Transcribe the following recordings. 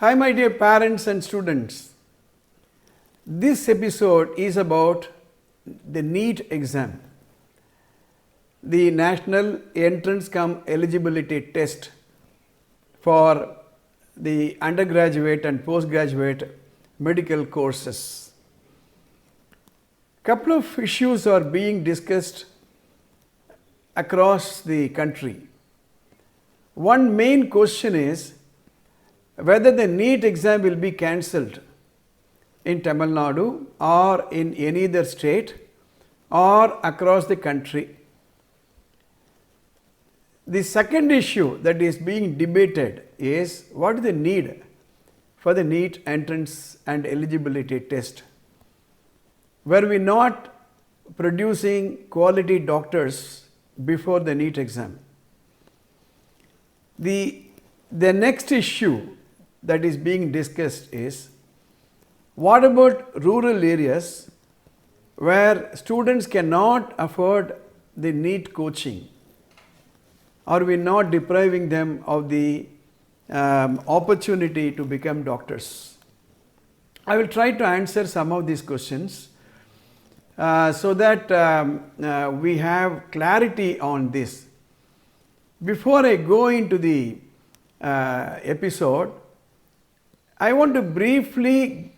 Hi my dear parents and students. This episode is about the NEET exam, the National Entrance Cum Eligibility Test for the undergraduate and postgraduate medical courses. Couple of issues are being discussed across the country. One main question is whether the NEET exam will be cancelled in Tamil Nadu or in any other state or across the country. The second issue that is being debated is what is the need for the NEET entrance and eligibility test. Were we not producing quality doctors before the NEET exam? The next issue that is being discussed is what about rural areas where students cannot afford the NEET coaching? Are we not depriving them of the opportunity to become doctors? I will try to answer some of these questions so that we have clarity on this. Before I go into the episode, I want to briefly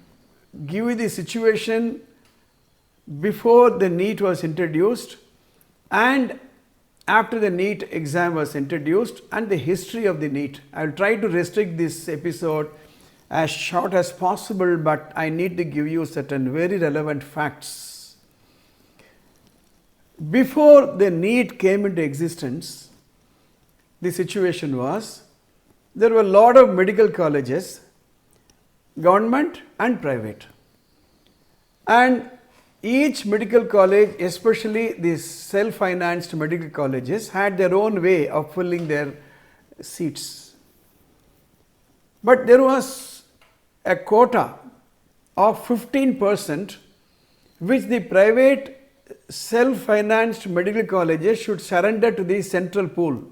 give you the situation before the NEET was introduced and after the NEET exam was introduced and the history of the NEET. I will try to restrict this episode as short as possible, but I need to give you certain very relevant facts. Before the NEET came into existence, the situation was there were a lot of medical colleges, government and private, and each medical college, especially the self-financed medical colleges, had their own way of filling their seats. But there was a quota of 15% which the private self-financed medical colleges should surrender to the central pool.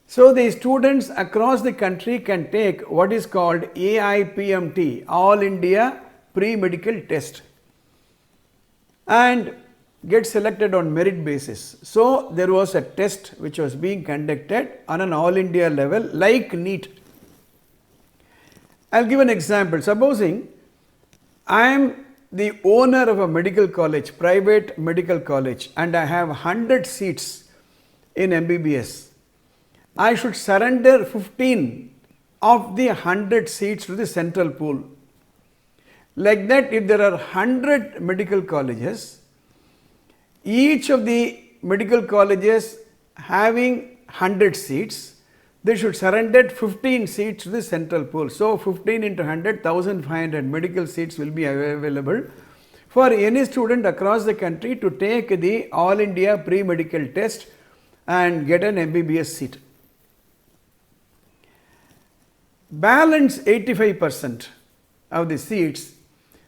So the students across the country can take what is called AIPMT, All India Pre-Medical Test, and get selected on merit basis. So there was a test which was being conducted on an all India level like NEET. I will give an example. Supposing I am the owner of a medical college, private medical college, and I have 100 seats in MBBS. I should surrender 15 of the 100 seats to the central pool. Like that, if there are 100 medical colleges, each of the medical colleges having 100 seats, they should surrender 15 seats to the central pool. So 15 into 100, 1500 medical seats will be available for any student across the country to take the All India Pre-Medical Test and get an MBBS seat. Balance 85% of the seats,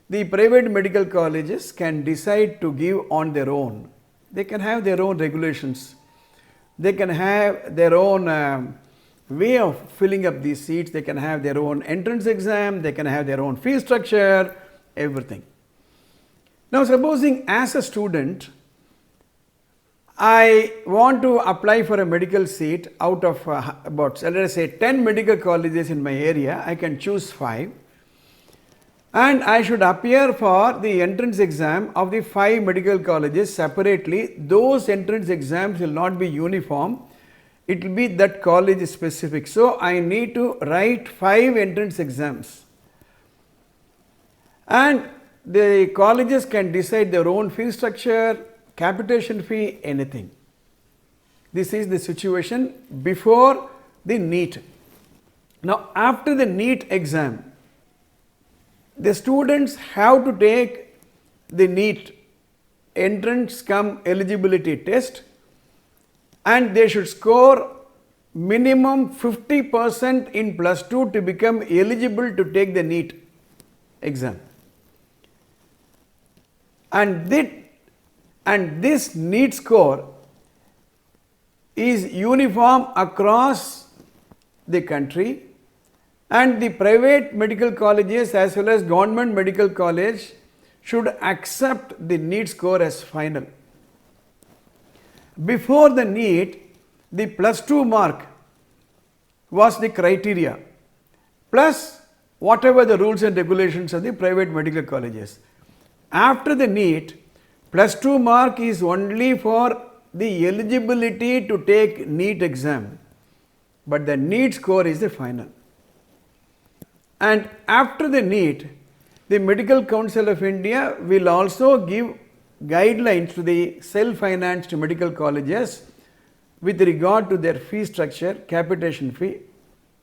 the private medical colleges can decide to give on their own. They can have their own regulations. They can have their own way of filling up these seats. They can have their own entrance exam. They can have their own fee structure, everything. Now supposing as a student, I want to apply for a medical seat out of about, let us say, 10 medical colleges in my area. I can choose 5. And I should appear for the entrance exam of the 5 medical colleges separately. Those entrance exams will not be uniform. It will be that college specific. So I need to write 5 entrance exams. And the colleges can decide their own fee structure, capitation fee, anything. This is the situation before the NEET. Now after the NEET exam, the students have to take the NEET entrance cum eligibility test and they should score minimum 50% in plus 2 to become eligible to take the NEET exam. And this NEET score is uniform across the country And the private medical colleges as well as government medical college should accept the NEET score as final. Before the NEET, the +2 mark was the criteria, plus whatever the rules and regulations of the private medical colleges. After the NEET, +2 mark is only for the eligibility to take NEET exam, but the NEET score is the final. And after the NEET, the Medical Council of India will also give guidelines to the self-financed medical colleges with regard to their fee structure, capitation fee,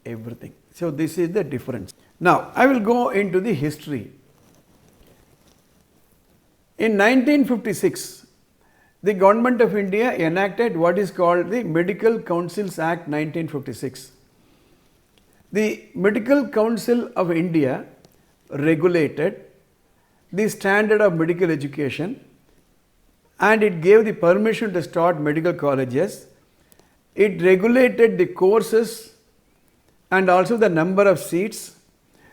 everything. So this is the difference. Now I will go into the history. In 1956, the Government of India enacted what is called the Medical Councils Act 1956. The Medical Council of India regulated the standard of medical education, and it gave the permission to start medical colleges. It regulated the courses and also the number of seats,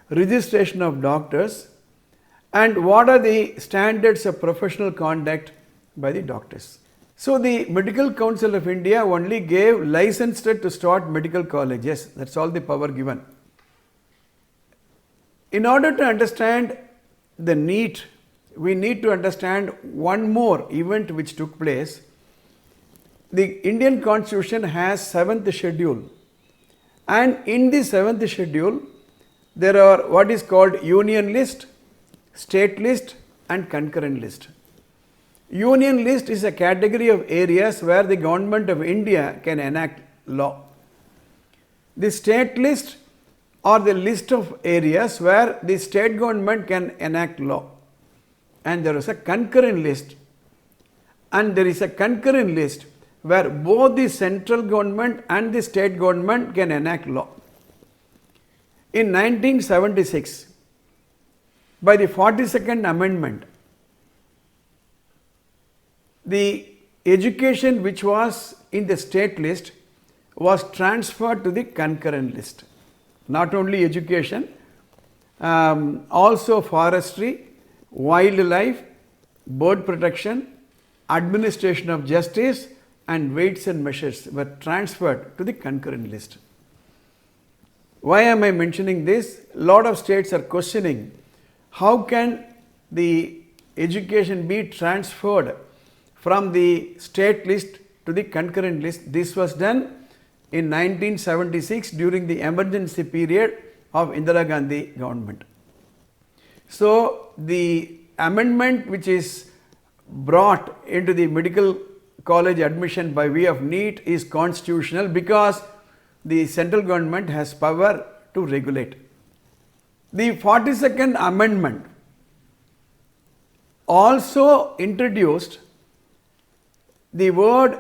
registration of doctors, and what are the standards of professional conduct by the doctors. So the Medical Council of India only gave licensed to start medical colleges. That's all the power given. In order to understand the NEET, we need to understand one more event which took place. The Indian Constitution has 7th schedule, and in the 7th schedule there are what is called union list, state list and concurrent list. Union list is a category of areas where the Government of India can enact law. The state list are the list of areas where the state government can enact law. And there is a concurrent list, and there is a concurrent list where both the central government and the state government can enact law. In 1976, by the 42nd Amendment, the education which was in the state list was transferred to the concurrent list. Not only education, also forestry, wildlife, bird protection, administration of justice and weights and measures were transferred to the concurrent list. Why am I mentioning this? A lot of states are questioning how can the education be transferred from the state list to the concurrent list. This was done in 1976 during the emergency period of Indira Gandhi government. So the amendment which is brought into the medical college admission by way of NEET is constitutional because the central government has power to regulate. The 42nd Amendment also introduced the word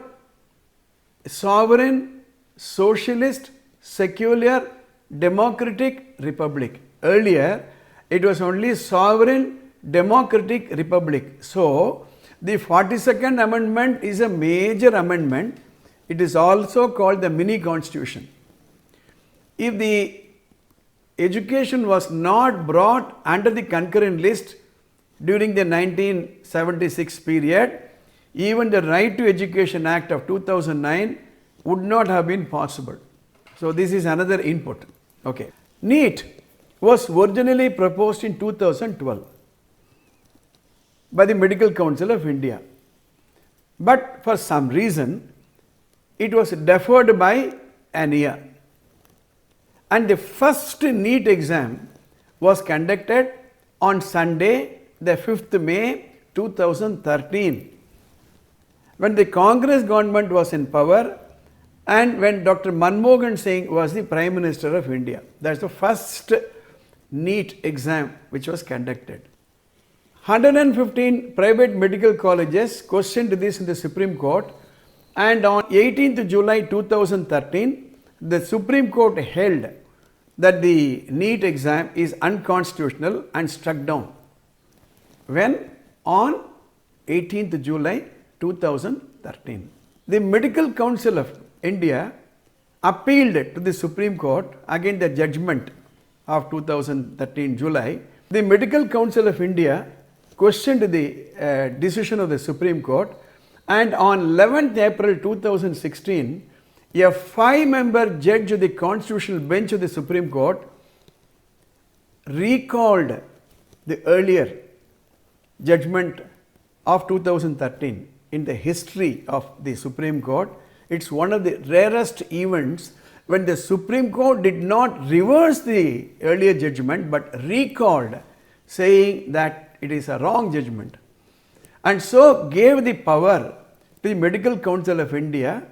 sovereign, socialist, secular, democratic republic. Earlier, it was only sovereign, democratic republic. So, the 42nd Amendment is a major amendment. It is also called the mini constitution. If the education was not brought under the concurrent list during the 1976 period, even the Right to Education Act of 2009 would not have been possible. So this is another input. Okay. NEET was originally proposed in 2012 by the Medical Council of India, but for some reason it was deferred by an year, and the first NEET exam was conducted on Sunday, the 5th May 2013, when the Congress government was in power and when Dr. Manmohan Singh was the Prime Minister of India. That's the first NEET exam which was conducted. 115 private medical colleges questioned this in the Supreme Court, and on 18th July 2013, the Supreme Court held that the NEET exam is unconstitutional and struck down. When? On 18th July 2013. The Medical Council of India appealed to the Supreme Court against the judgment of 2013 July, the Medical Council of India questioned the decision of the Supreme Court, and on 11th April 2016, a 5-member judge of the Constitutional Bench of the Supreme Court recalled the earlier judgment of 2013 in the history of the Supreme Court. It's one of the rarest events when the Supreme Court did not reverse the earlier judgment but recalled, saying that it is a wrong judgment, and so gave the power to the Medical Council of India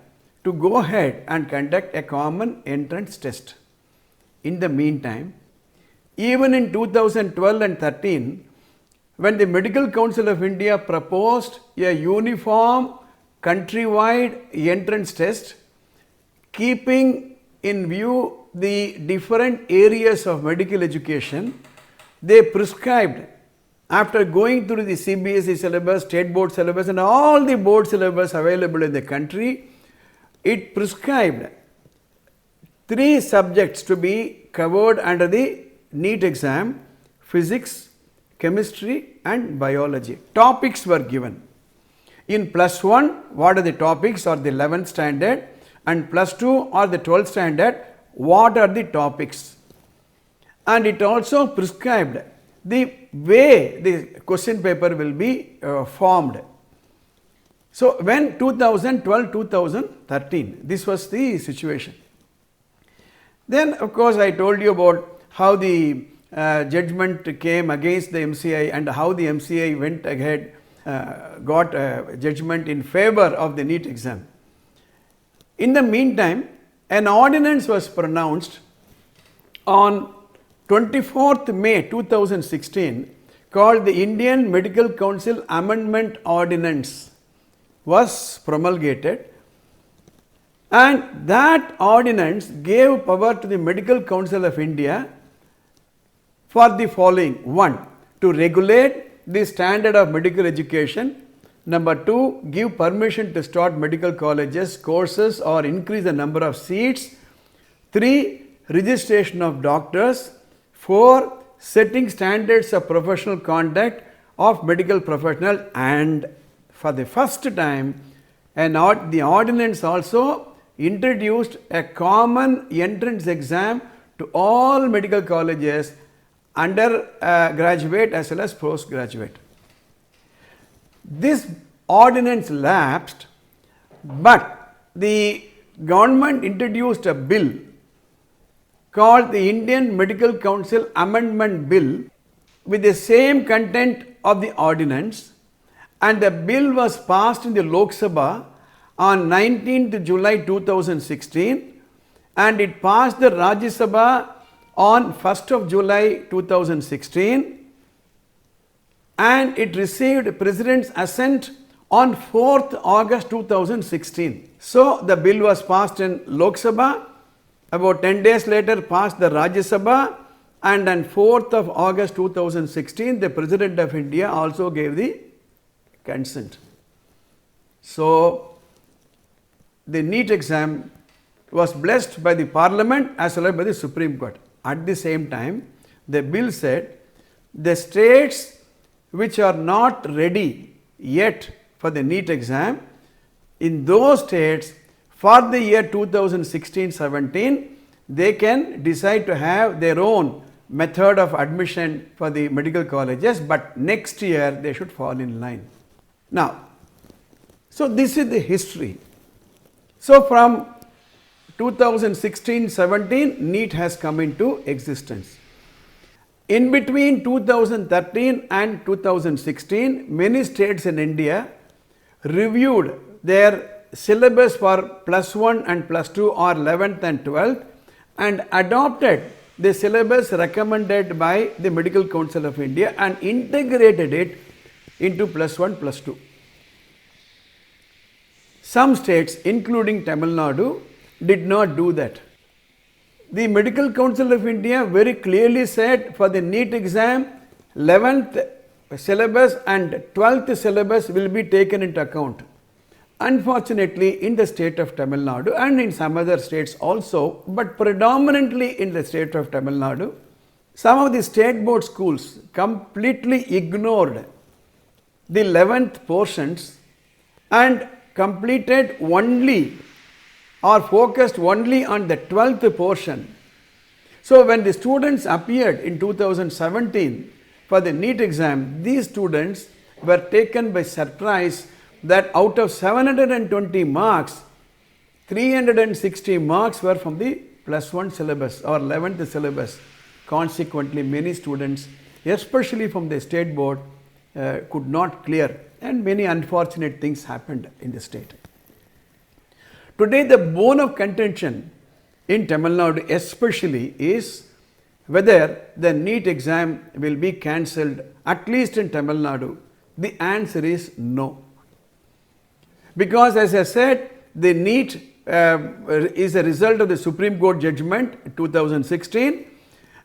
to go ahead and conduct a common entrance test. In the meantime, even in 2012 and 13, when the Medical Council of India proposed a uniform countrywide entrance test, keeping in view the different areas of medical education, they prescribed, after going through the CBSE syllabus, state board syllabus and all the board syllabus available in the country, it prescribed 3 subjects to be covered under the NEET exam: physics, chemistry and biology. Topics were given. In plus 1, what are the topics or the 11th standard, and plus 2 or the 12th standard, what are the topics. And it also prescribed the way the question paper will be formed. So when 2012-2013, this was the situation. Then of course I told you about how the judgment came against the MCI and how the MCI went ahead, got a judgment in favor of the NEET exam. In the meantime, an ordinance was pronounced on 24th May 2016 called the Indian Medical Council Amendment Ordinance was promulgated, and that ordinance gave power to the Medical Council of India for the following: 1. To regulate the standard of medical education. Number 2. Give permission to start medical colleges, courses or increase the number of seats. 3. Registration of doctors. 4. Setting standards of professional conduct of medical professionals, and for the first time the ordinance also introduced a common entrance exam to all medical colleges, undergraduate as well as postgraduate. This ordinance lapsed, but the government introduced a bill called the Indian Medical Council Amendment Bill with the same content of the ordinance, and the bill was passed in the Lok Sabha on 19th July 2016, and it passed the Rajya Sabha on 1st of July 2016, and it received President's assent on 4th August 2016. So the bill was passed in Lok Sabha. About 10 days later passed the Rajya Sabha, and on 4th of August 2016 the President of India also gave the consent. So the NEET exam was blessed by the Parliament as well as by the Supreme Court. At the same time, the bill said the states which are not ready yet for the NEET exam, in those states for the year 2016-17, they can decide to have their own method of admission for the medical colleges, but next year they should fall in line. Now, so this is the history. So from 2016-17, NEET has come into existence. In between 2013 and 2016, many states in India reviewed their syllabus for plus 1 and plus 2 or 11th and 12th and adopted the syllabus recommended by the Medical Council of India and integrated it into plus 1 plus 2. Some states, including Tamil Nadu, did not do that. The Medical Council of India very clearly said for the NEET exam, 11th syllabus and 12th syllabus will be taken into account. Unfortunately, in the state of Tamil Nadu and in some other states also, but predominantly in the state of Tamil Nadu, Some of the state board schools completely ignored the 11th portions and completed only or focused only on the 12th portion. So when the students appeared in 2017 for the NEET exam, these students were taken by surprise that out of 720 marks, 360 marks were from the +1 syllabus or 11th syllabus. Consequently, many students, especially from the state board, could not clear, and many unfortunate things happened in the state. Today, the bone of contention in Tamil Nadu especially is whether the NEET exam will be cancelled, at least in Tamil Nadu. The answer is no. Because as I said, the NEET is a result of the Supreme Court judgment 2016,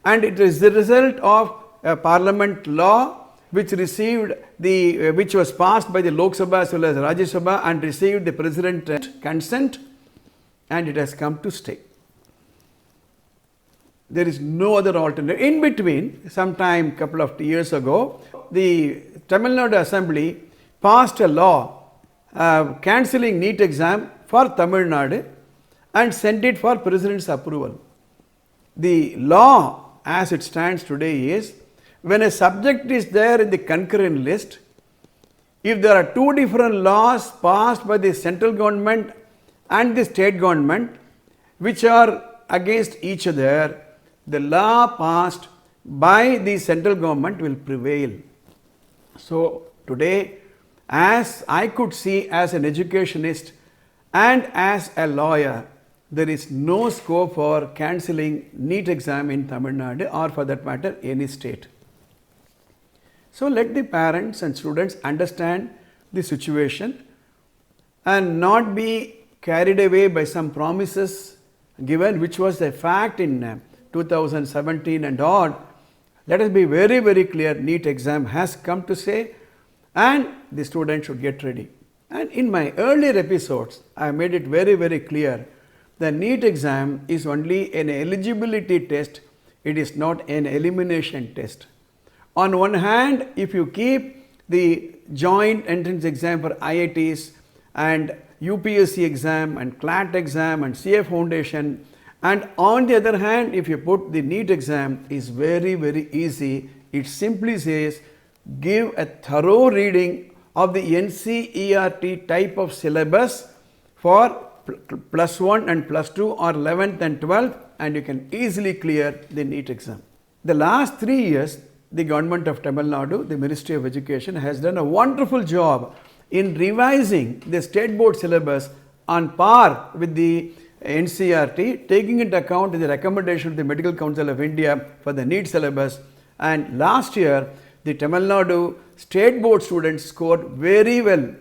and it is the result of a parliament law which was passed by the Lok Sabha as well as Rajya Sabha and received the president's consent, and it has come to stay. There is no other alternative. In between, sometime couple of years ago, the Tamil Nadu Assembly passed a law cancelling NEET exam for Tamil Nadu and sent it for President's approval. The law as it stands today is, when a subject is there in the concurrent list, if there are two different laws passed by the central government and the state government which are against each other, the law passed by the central government will prevail. So today, as I could see as an educationist and as a lawyer, there is no scope for cancelling NEET exam in Tamil Nadu or for that matter any state. So let the parents and students understand the situation and not be carried away by some promises given, which was a fact in 2017 and on. Let us be very, very clear, NEET exam has come to stay and the students should get ready. And in my earlier episodes, I made it very, very clear, the NEET exam is only an eligibility test, it is not an elimination test. On one hand, if you keep the joint entrance exam for IITs and UPSC exam and CLAT exam and CA Foundation, and on the other hand, if you put the NEET exam, is very, very easy. It simply says, give a thorough reading of the NCERT type of syllabus for +1 and +2 or 11th and 12th, and you can easily clear the NEET exam. The last 3 years, the government of Tamil Nadu, the Ministry of Education, has done a wonderful job in revising the state board syllabus on par with the NCERT, taking into account the recommendation of the Medical Council of India for the NEET syllabus. And last year, the Tamil Nadu state board students scored very well,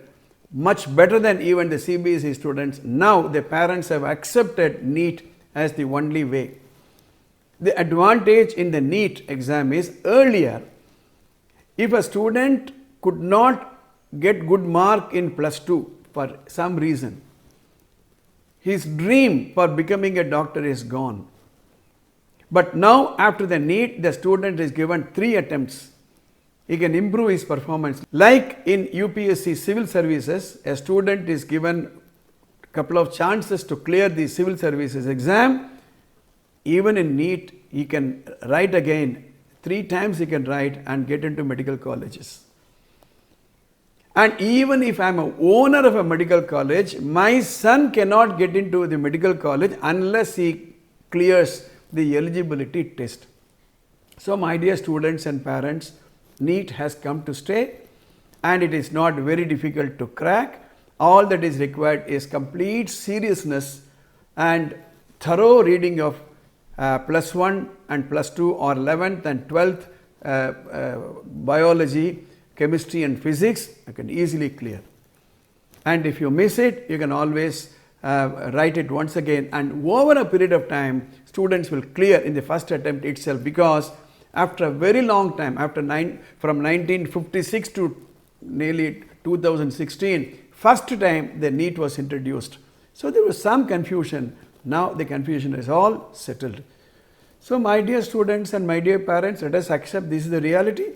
much better than even the CBSE students. Now the parents have accepted NEET as the only way. The advantage in the NEET exam is, earlier, if a student could not get good mark in +2 for some reason, his dream for becoming a doctor is gone. But now after the NEET, the student is given 3 attempts. He can improve his performance. Like in UPSC civil services, a student is given a couple of chances to clear the civil services exam. Even in NEET, he can write again. 3 times he can write and get into medical colleges. And even if I am an owner of a medical college, my son cannot get into the medical college unless he clears the eligibility test. So my dear students and parents, NEET has come to stay and it is not very difficult to crack. All that is required is complete seriousness and thorough reading of +1 and +2 or 11th and 12th biology, chemistry and physics. You can easily clear. And if you miss it, you can always write it once again, and over a period of time, students will clear in the first attempt itself, because after a very long time, from 1956 to nearly 2016, first time the NEET was introduced. So there was some confusion. Now the confusion is all settled. So, my dear students and my dear parents, let us accept this is the reality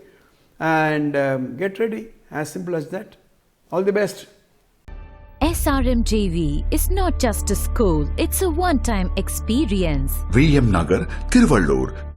and get ready. As simple as that. All the best. SRMJV is not just a school, it's a one-time experience. VM Nagar, Tiruvallur,